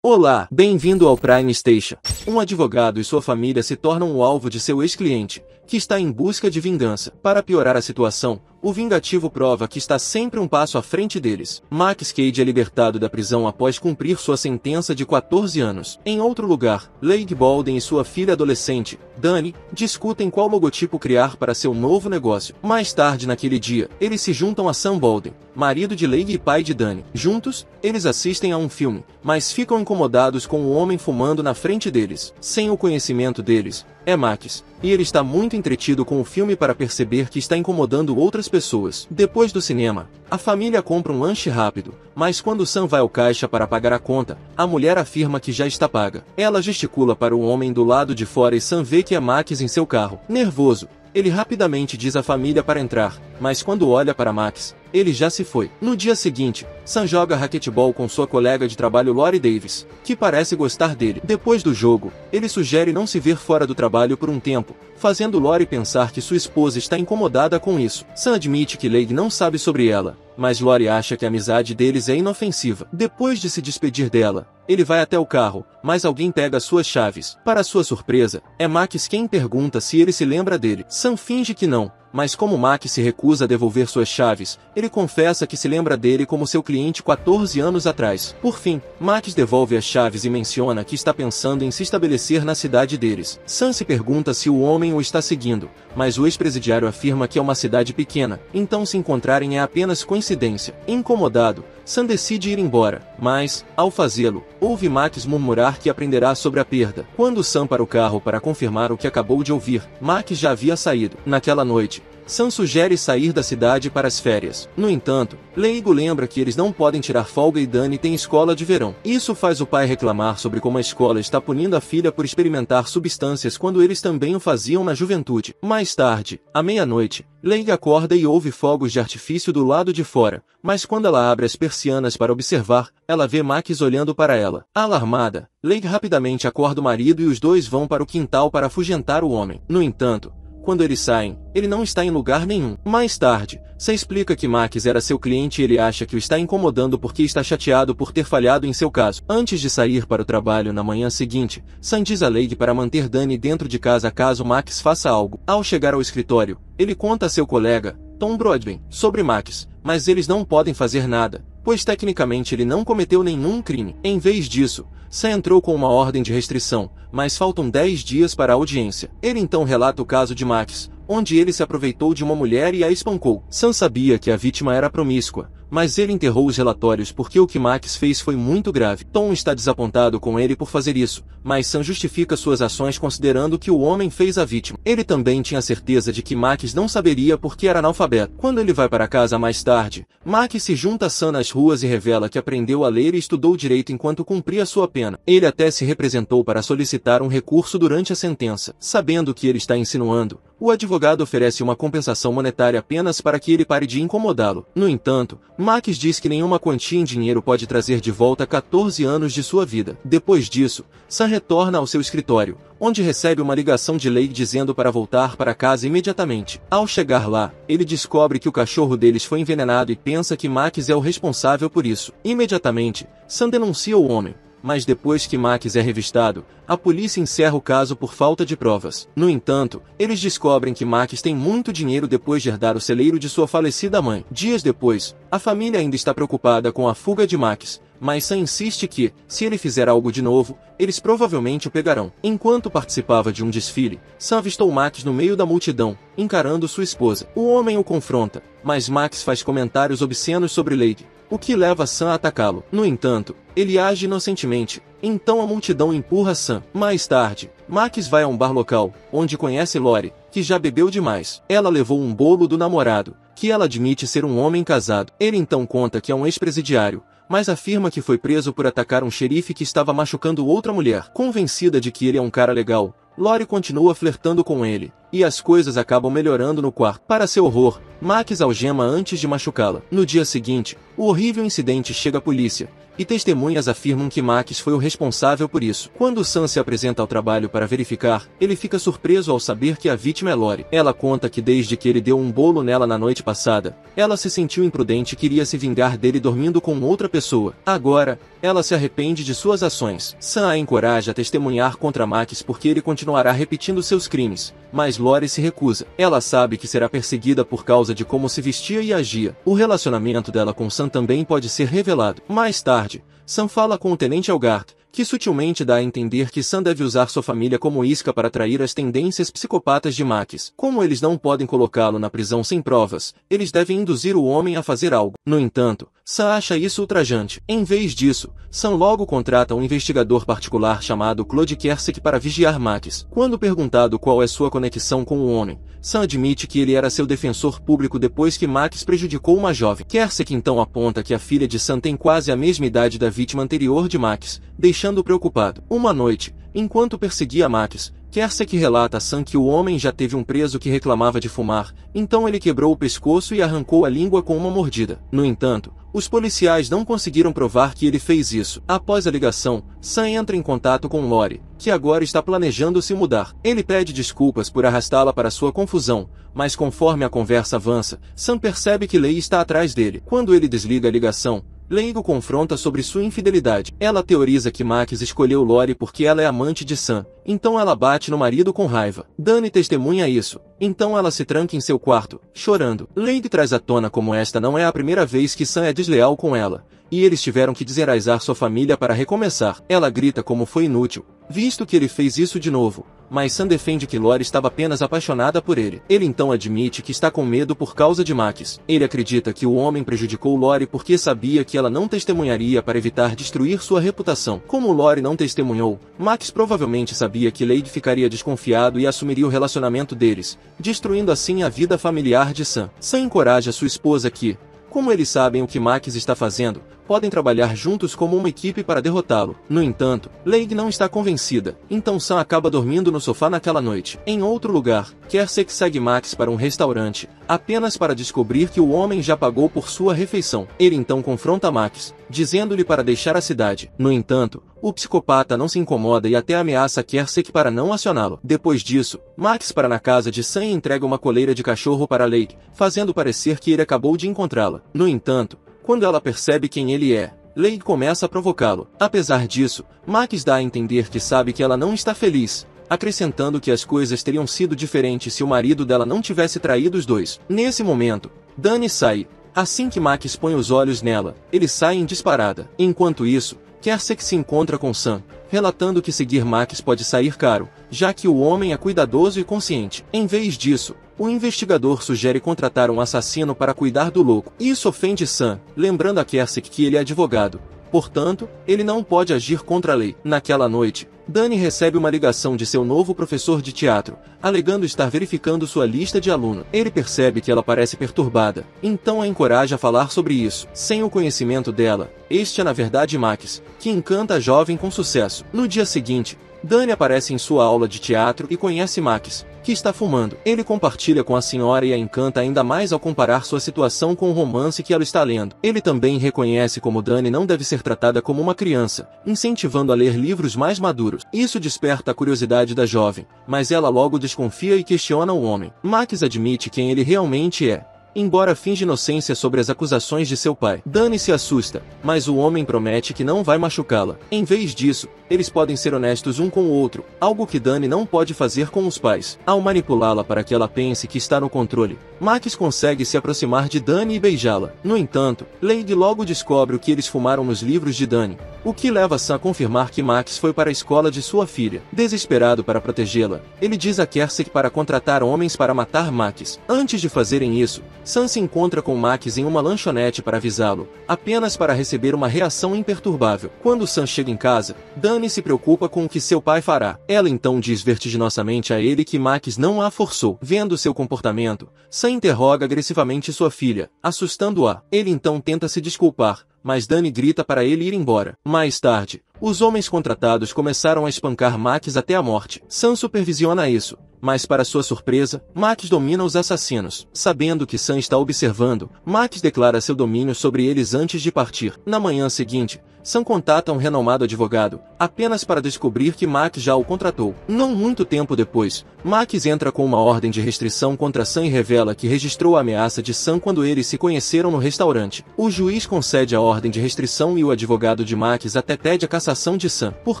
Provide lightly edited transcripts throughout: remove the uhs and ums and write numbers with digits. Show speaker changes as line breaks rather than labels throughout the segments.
Olá, bem-vindo ao Prime Station. Um advogado e sua família se tornam o alvo de seu ex-cliente, que está em busca de vingança. Para piorar a situação, o vingativo prova que está sempre um passo à frente deles. Max Cade é libertado da prisão após cumprir sua sentença de 14 anos. Em outro lugar, Leigh Bolden e sua filha adolescente, Dani, discutem qual logotipo criar para seu novo negócio. Mais tarde naquele dia, eles se juntam a Sam Bolden, marido de Leigh e pai de Dani. Juntos, eles assistem a um filme, mas ficam incomodados com o homem fumando na frente deles. Sem o conhecimento deles, é Max, e ele está muito entretido com o filme para perceber que está incomodando outras pessoas. Depois do cinema, a família compra um lanche rápido, mas quando Sam vai ao caixa para pagar a conta, a mulher afirma que já está paga. Ela gesticula para o homem do lado de fora e Sam vê que é Max em seu carro. Nervoso, ele rapidamente diz à família para entrar, mas quando olha para Max, ele já se foi. No dia seguinte, Sam joga raquetebol com sua colega de trabalho Lori Davis, que parece gostar dele. Depois do jogo, ele sugere não se ver fora do trabalho por um tempo, fazendo Lori pensar que sua esposa está incomodada com isso. Sam admite que Leigh não sabe sobre ela, mas Lori acha que a amizade deles é inofensiva. Depois de se despedir dela, ele vai até o carro, mas alguém pega suas chaves. Para sua surpresa, é Max quem pergunta se ele se lembra dele. Sam finge que não, mas como Max se recusa a devolver suas chaves, ele confessa que se lembra dele como seu cliente 14 anos atrás. Por fim, Max devolve as chaves e menciona que está pensando em se estabelecer na cidade deles. Sam se pergunta se o homem o está seguindo, mas o ex-presidiário afirma que é uma cidade pequena, então se encontrarem é apenas coincidência. Incomodado, Sam decide ir embora, mas, ao fazê-lo, ouve Max murmurar que aprenderá sobre a perda. Quando Sam para o carro para confirmar o que acabou de ouvir, Max já havia saído. Naquela noite, Sam sugere sair da cidade para as férias. No entanto, Leigh lembra que eles não podem tirar folga e Dani tem escola de verão. Isso faz o pai reclamar sobre como a escola está punindo a filha por experimentar substâncias quando eles também o faziam na juventude. Mais tarde, à meia-noite, Leigh acorda e ouve fogos de artifício do lado de fora, mas quando ela abre as persianas para observar, ela vê Max olhando para ela. Alarmada, Leigh rapidamente acorda o marido e os dois vão para o quintal para afugentar o homem. No entanto, quando eles saem, ele não está em lugar nenhum. Mais tarde, Sam explica que Max era seu cliente e ele acha que o está incomodando porque está chateado por ter falhado em seu caso. Antes de sair para o trabalho na manhã seguinte, Sam diz a Leigh para manter Dani dentro de casa caso Max faça algo. Ao chegar ao escritório, ele conta a seu colega, Tom Broadbent, sobre Max, mas eles não podem fazer nada, pois tecnicamente ele não cometeu nenhum crime. Em vez disso, Sam entrou com uma ordem de restrição, mas faltam 10 dias para a audiência. Ele então relata o caso de Max, onde ele se aproveitou de uma mulher e a espancou. Sam sabia que a vítima era promíscua, mas ele enterrou os relatórios porque o que Max fez foi muito grave. Tom está desapontado com ele por fazer isso, mas Sam justifica suas ações considerando que o homem fez a vítima. Ele também tinha certeza de que Max não saberia porque era analfabeto. Quando ele vai para casa mais tarde, Max se junta a Sam nas ruas e revela que aprendeu a ler e estudou direito enquanto cumpria sua pena. Ele até se representou para solicitar um recurso durante a sentença. Sabendo o que ele está insinuando, o advogado oferece uma compensação monetária apenas para que ele pare de incomodá-lo. No entanto, Max diz que nenhuma quantia em dinheiro pode trazer de volta 14 anos de sua vida. Depois disso, Sam retorna ao seu escritório, onde recebe uma ligação de Leigh dizendo para voltar para casa imediatamente. Ao chegar lá, ele descobre que o cachorro deles foi envenenado e pensa que Max é o responsável por isso. Imediatamente, Sam denuncia o homem, mas depois que Max é revistado, a polícia encerra o caso por falta de provas. No entanto, eles descobrem que Max tem muito dinheiro depois de herdar o celeiro de sua falecida mãe. Dias depois, a família ainda está preocupada com a fuga de Max, mas Sam insiste que, se ele fizer algo de novo, eles provavelmente o pegarão. Enquanto participava de um desfile, Sam avistou Max no meio da multidão, encarando sua esposa. O homem o confronta, mas Max faz comentários obscenos sobre Leigh, o que leva Sam a atacá-lo. No entanto, ele age inocentemente, então a multidão empurra Sam. Mais tarde, Max vai a um bar local, onde conhece Lori, que já bebeu demais. Ela levou um bolo do namorado, que ela admite ser um homem casado. Ele então conta que é um ex-presidiário, mas afirma que foi preso por atacar um xerife que estava machucando outra mulher. Convencida de que ele é um cara legal, Lori continua flertando com ele, e as coisas acabam melhorando no quarto. Para seu horror, Max algema antes de machucá-la. No dia seguinte, o horrível incidente chega à polícia, e testemunhas afirmam que Max foi o responsável por isso. Quando Sam se apresenta ao trabalho para verificar, ele fica surpreso ao saber que a vítima é Lori. Ela conta que desde que ele deu um bolo nela na noite passada, ela se sentiu imprudente e queria se vingar dele dormindo com outra pessoa. Agora, ela se arrepende de suas ações. Sam a encoraja a testemunhar contra Max porque ele continuará repetindo seus crimes, mas Lori se recusa. Ela sabe que será perseguida por causa de como se vestia e agia. O relacionamento dela com Sam também pode ser revelado. Mais tarde, Sam fala com o Tenente Elgart, que sutilmente dá a entender que Sam deve usar sua família como isca para atrair as tendências psicopatas de Max. Como eles não podem colocá-lo na prisão sem provas, eles devem induzir o homem a fazer algo. No entanto, Sam acha isso ultrajante. Em vez disso, Sam logo contrata um investigador particular chamado Claude Kersek para vigiar Max. Quando perguntado qual é sua conexão com o homem, Sam admite que ele era seu defensor público depois que Max prejudicou uma jovem. Kersek então aponta que a filha de Sam tem quase a mesma idade da vítima anterior de Max, deixando-o preocupado. Uma noite, enquanto perseguia Max, Kersek relata a Sam que o homem já teve um preso que reclamava de fumar, então ele quebrou o pescoço e arrancou a língua com uma mordida. No entanto, os policiais não conseguiram provar que ele fez isso. Após a ligação, Sam entra em contato com Lori, que agora está planejando se mudar. Ele pede desculpas por arrastá-la para sua confusão, mas conforme a conversa avança, Sam percebe que Leigh está atrás dele. Quando ele desliga a ligação, Leigh o confronta sobre sua infidelidade. Ela teoriza que Max escolheu Lori porque ela é amante de Sam, então ela bate no marido com raiva. Dani testemunha isso, então ela se tranca em seu quarto, chorando. Leigh traz à tona como esta não é a primeira vez que Sam é desleal com ela, e eles tiveram que desenraizar sua família para recomeçar. Ela grita como foi inútil, visto que ele fez isso de novo, mas Sam defende que Lori estava apenas apaixonada por ele. Ele então admite que está com medo por causa de Max. Ele acredita que o homem prejudicou Lori porque sabia que ela não testemunharia para evitar destruir sua reputação. Como Lori não testemunhou, Max provavelmente sabia que Leigh ficaria desconfiado e assumiria o relacionamento deles, destruindo assim a vida familiar de Sam. Sam encoraja sua esposa que, como eles sabem o que Max está fazendo, podem trabalhar juntos como uma equipe para derrotá-lo. No entanto, Leigh não está convencida, então Sam acaba dormindo no sofá naquela noite. Em outro lugar, Kersek segue Max para um restaurante, apenas para descobrir que o homem já pagou por sua refeição. Ele então confronta Max, dizendo-lhe para deixar a cidade. No entanto, o psicopata não se incomoda e até ameaça Kersek para não acioná-lo. Depois disso, Max para na casa de Sam e entrega uma coleira de cachorro para Leigh, fazendo parecer que ele acabou de encontrá-la. No entanto, quando ela percebe quem ele é, Leigh começa a provocá-lo. Apesar disso, Max dá a entender que sabe que ela não está feliz, acrescentando que as coisas teriam sido diferentes se o marido dela não tivesse traído os dois. Nesse momento, Dani sai. Assim que Max põe os olhos nela, ele sai em disparada. Enquanto isso, Kersek se encontra com Sam, relatando que seguir Max pode sair caro, já que o homem é cuidadoso e consciente. Em vez disso, o investigador sugere contratar um assassino para cuidar do louco. Isso ofende Sam, lembrando a Kersek que ele é advogado. Portanto, ele não pode agir contra a lei. Naquela noite, Dani recebe uma ligação de seu novo professor de teatro, alegando estar verificando sua lista de aluno. Ele percebe que ela parece perturbada, então a encoraja a falar sobre isso. Sem o conhecimento dela, este é na verdade Max, que encanta a jovem com sucesso. No dia seguinte, Dani aparece em sua aula de teatro e conhece Max, que está fumando. Ele compartilha com a senhora e a encanta ainda mais ao comparar sua situação com o romance que ela está lendo. Ele também reconhece como Dani não deve ser tratada como uma criança, incentivando a ler livros mais maduros. Isso desperta a curiosidade da jovem, mas ela logo desconfia e questiona o homem. Max admite quem ele realmente é, embora finja inocência sobre as acusações de seu pai. Dani se assusta, mas o homem promete que não vai machucá-la. Em vez disso, eles podem ser honestos um com o outro, algo que Dani não pode fazer com os pais. Ao manipulá-la para que ela pense que está no controle, Max consegue se aproximar de Dani e beijá-la. No entanto, Leigh logo descobre o que eles fumaram nos livros de Dani, o que leva Sam a confirmar que Max foi para a escola de sua filha. Desesperado para protegê-la, ele diz a Kersek para contratar homens para matar Max. Antes de fazerem isso, Sam se encontra com Max em uma lanchonete para avisá-lo, apenas para receber uma reação imperturbável. Quando Sam chega em casa, Dani se preocupa com o que seu pai fará. Ela então diz vertiginosamente a ele que Max não a forçou. Vendo seu comportamento, Sam interroga agressivamente sua filha, assustando-a. Ele então tenta se desculpar, mas Dani grita para ele ir embora. Mais tarde, os homens contratados começaram a espancar Max até a morte. Sam supervisiona isso, mas para sua surpresa, Max domina os assassinos. Sabendo que Sam está observando, Max declara seu domínio sobre eles antes de partir. Na manhã seguinte, Sam contata um renomado advogado, apenas para descobrir que Max já o contratou. Não muito tempo depois, Max entra com uma ordem de restrição contra Sam e revela que registrou a ameaça de Sam quando eles se conheceram no restaurante. O juiz concede a ordem de restrição e o advogado de Max até pede a cassação de Sam. Por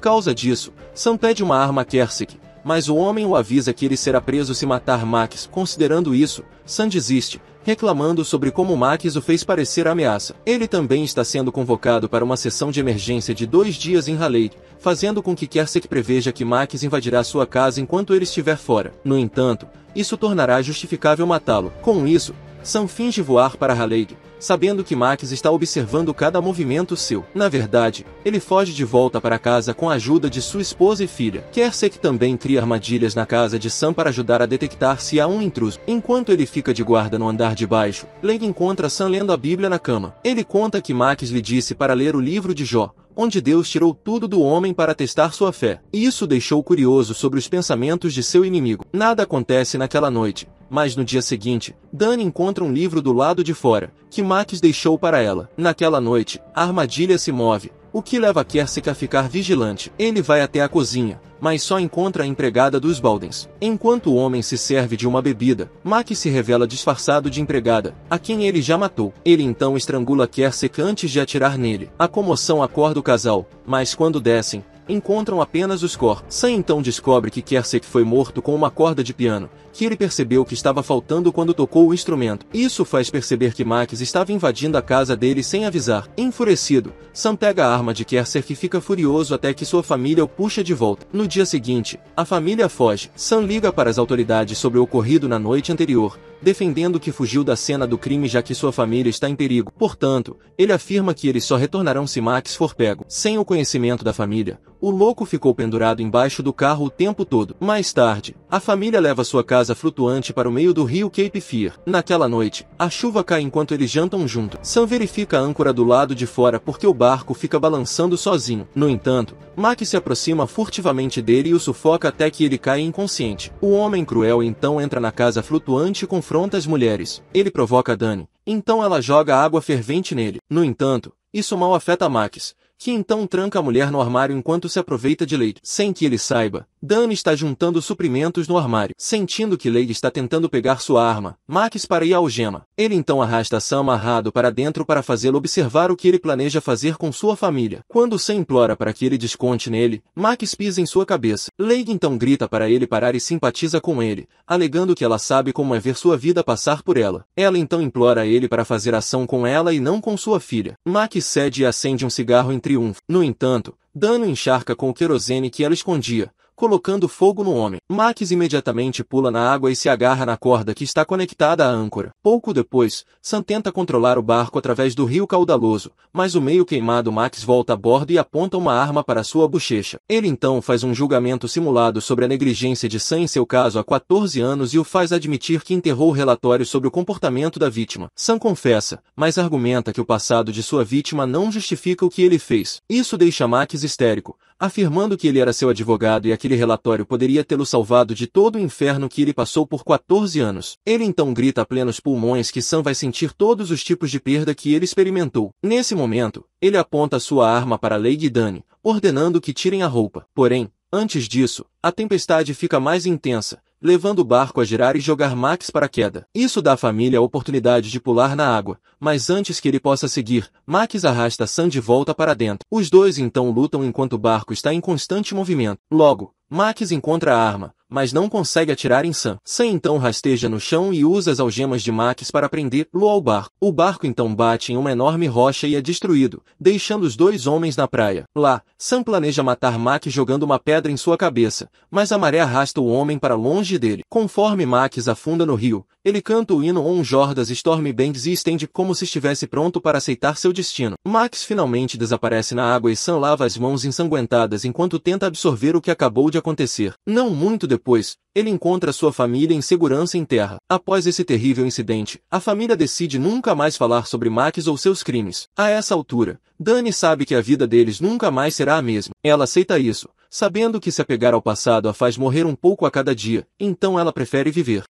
causa disso, Sam pede uma arma a Kersek, mas o homem o avisa que ele será preso se matar Max. Considerando isso, Sam desiste, reclamando sobre como Max o fez parecer ameaça. Ele também está sendo convocado para uma sessão de emergência de 2 dias em Raleigh, fazendo com que Kersek preveja que Max invadirá sua casa enquanto ele estiver fora. No entanto, isso tornará justificável matá-lo. Com isso, Sam finge voar para Raleigh, sabendo que Max está observando cada movimento seu. Na verdade, ele foge de volta para casa com a ajuda de sua esposa e filha. Kersek também cria armadilhas na casa de Sam para ajudar a detectar se há um intruso. Enquanto ele fica de guarda no andar de baixo, Leigh encontra Sam lendo a Bíblia na cama. Ele conta que Max lhe disse para ler o livro de Jó, onde Deus tirou tudo do homem para testar sua fé. Isso o deixou curioso sobre os pensamentos de seu inimigo. Nada acontece naquela noite, mas no dia seguinte, Dani encontra um livro do lado de fora, que Max deixou para ela. Naquela noite, a armadilha se move, o que leva Kersek a ficar vigilante. Ele vai até a cozinha, mas só encontra a empregada dos Baldens. Enquanto o homem se serve de uma bebida, Max se revela disfarçado de empregada, a quem ele já matou. Ele então estrangula Kersek antes de atirar nele. A comoção acorda o casal, mas quando descem, encontram apenas os corpos. Sam então descobre que Kersek foi morto com uma corda de piano, que ele percebeu que estava faltando quando tocou o instrumento. Isso faz perceber que Max estava invadindo a casa dele sem avisar. Enfurecido, Sam pega a arma de Kersek e fica furioso até que sua família o puxa de volta. No dia seguinte, a família foge. Sam liga para as autoridades sobre o ocorrido na noite anterior, defendendo que fugiu da cena do crime já que sua família está em perigo. Portanto, ele afirma que eles só retornarão se Max for pego. Sem o conhecimento da família, o louco ficou pendurado embaixo do carro o tempo todo. Mais tarde, a família leva sua casa flutuante para o meio do rio Cape Fear. Naquela noite, a chuva cai enquanto eles jantam junto. Sam verifica a âncora do lado de fora porque o barco fica balançando sozinho. No entanto, Max se aproxima furtivamente dele e o sufoca até que ele cai inconsciente. O homem cruel então entra na casa flutuante e confronta as mulheres. Ele provoca Dani, então ela joga água fervente nele. No entanto, isso mal afeta Max, que então tranca a mulher no armário enquanto se aproveita de Leigh. Sem que ele saiba, Dani está juntando suprimentos no armário. Sentindo que Leigh está tentando pegar sua arma, Max para e a algema. Ele então arrasta Sam amarrado para dentro para fazê-lo observar o que ele planeja fazer com sua família. Quando Sam implora para que ele desconte nele, Max pisa em sua cabeça. Leigh então grita para ele parar e simpatiza com ele, alegando que ela sabe como é ver sua vida passar por ela. Ela então implora a ele para fazer ação com ela e não com sua filha. Max cede e acende um cigarro em triunfo. No entanto, Dani o encharca com o querosene que ela escondia, colocando fogo no homem. Max imediatamente pula na água e se agarra na corda que está conectada à âncora. Pouco depois, Sam tenta controlar o barco através do rio caudaloso, mas o meio queimado Max volta a bordo e aponta uma arma para sua bochecha. Ele então faz um julgamento simulado sobre a negligência de Sam em seu caso há 14 anos e o faz admitir que enterrou o relatório sobre o comportamento da vítima. Sam confessa, mas argumenta que o passado de sua vítima não justifica o que ele fez. Isso deixa Max histérico, afirmando que ele era seu advogado e aquele relatório poderia tê-lo salvado de todo o inferno que ele passou por 14 anos. Ele então grita a plenos pulmões que Sam vai sentir todos os tipos de perda que ele experimentou. Nesse momento, ele aponta sua arma para Leigh e Dani, ordenando que tirem a roupa. Porém, antes disso, a tempestade fica mais intensa, levando o barco a girar e jogar Max para a queda. Isso dá à família a oportunidade de pular na água, mas antes que ele possa seguir, Max arrasta Sam de volta para dentro. Os dois então lutam enquanto o barco está em constante movimento. Logo, Max encontra a arma, mas não consegue atirar em Sam. Sam então rasteja no chão e usa as algemas de Max para prendê-lo ao barco. O barco então bate em uma enorme rocha e é destruído, deixando os dois homens na praia. Lá, Sam planeja matar Max jogando uma pedra em sua cabeça, mas a maré arrasta o homem para longe dele. Conforme Max afunda no rio, ele canta o hino On Jordas Stormy Bands e estende como se estivesse pronto para aceitar seu destino. Max finalmente desaparece na água e Sam lava as mãos ensanguentadas enquanto tenta absorver o que acabou de acontecer. Não muito depois, ele encontra sua família em segurança em terra. Após esse terrível incidente, a família decide nunca mais falar sobre Max ou seus crimes. A essa altura, Dani sabe que a vida deles nunca mais será a mesma. Ela aceita isso, sabendo que se apegar ao passado a faz morrer um pouco a cada dia, então ela prefere viver.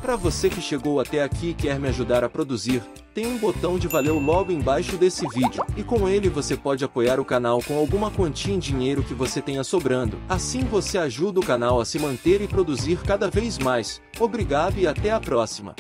Para você que chegou até aqui e quer me ajudar a produzir, tem um botão de valeu logo embaixo desse vídeo, e com ele você pode apoiar o canal com alguma quantia em dinheiro que você tenha sobrando. Assim você ajuda o canal a se manter e produzir cada vez mais. Obrigado e até a próxima.